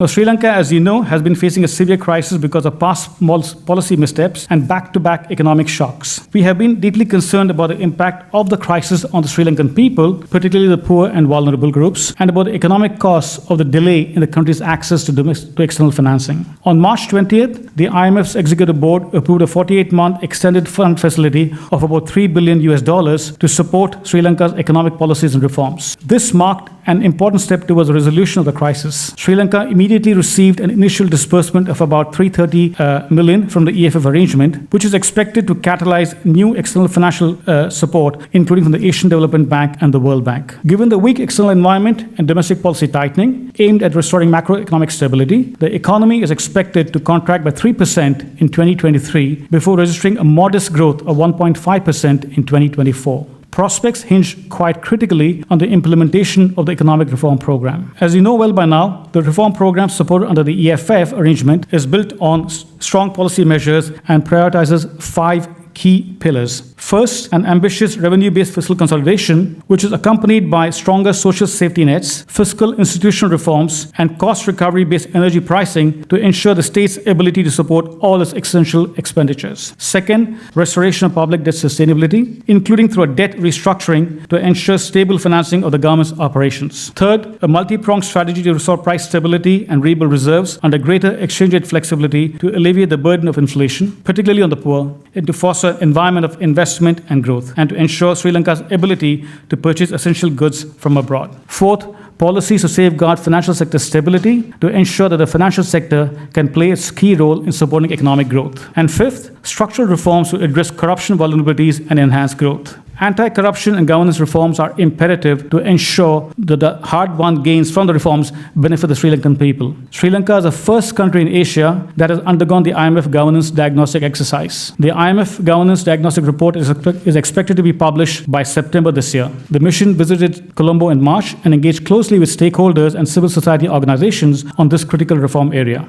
Now, Sri Lanka, as you know, has been facing a severe crisis because of past policy missteps and back-to-back economic shocks. We have been deeply concerned about the impact of the crisis on the Sri Lankan people, particularly the poor and vulnerable groups, and about the economic costs of the delay in the country's access to external financing. On March 20th, the IMF's Executive Board approved a 48-month extended fund facility of about $3 billion to support Sri Lanka's economic policies and reforms. This marked an important step towards the resolution of the crisis. Sri Lanka immediately received an initial disbursement of about $330 million from the EFF arrangement, which is expected to catalyze new external financial support, including from the Asian Development Bank and the World Bank. Given the weak external environment and domestic policy tightening aimed at restoring macroeconomic stability, the economy is expected to contract by 3% in 2023 before registering a modest growth of 1.5% in 2024. Prospects hinge quite critically on the implementation of the economic reform program. As you know well by now, the reform program supported under the EFF arrangement is built on strong policy measures and prioritizes 5 key pillars. First, an ambitious revenue-based fiscal consolidation, which is accompanied by stronger social safety nets, fiscal institutional reforms, and cost recovery-based energy pricing to ensure the state's ability to support all its essential expenditures. Second, restoration of public debt sustainability, including through a debt restructuring to ensure stable financing of the government's operations. Third, a multi-pronged strategy to restore price stability and rebuild reserves under greater exchange rate flexibility to alleviate the burden of inflation, particularly on the poor, and to foster an environment of investment and growth, and to ensure Sri Lanka's ability to purchase essential goods from abroad. Fourth, policies to safeguard financial sector stability to ensure that the financial sector can play its key role in supporting economic growth. And fifth, structural reforms to address corruption vulnerabilities and enhance growth. Anti-corruption and governance reforms are imperative to ensure that the hard-won gains from the reforms benefit the Sri Lankan people. Sri Lanka is the first country in Asia that has undergone the IMF governance diagnostic exercise. The IMF governance diagnostic report is expected to be published by September this year. The mission visited Colombo in March and engaged closely with stakeholders and civil society organizations on this critical reform area.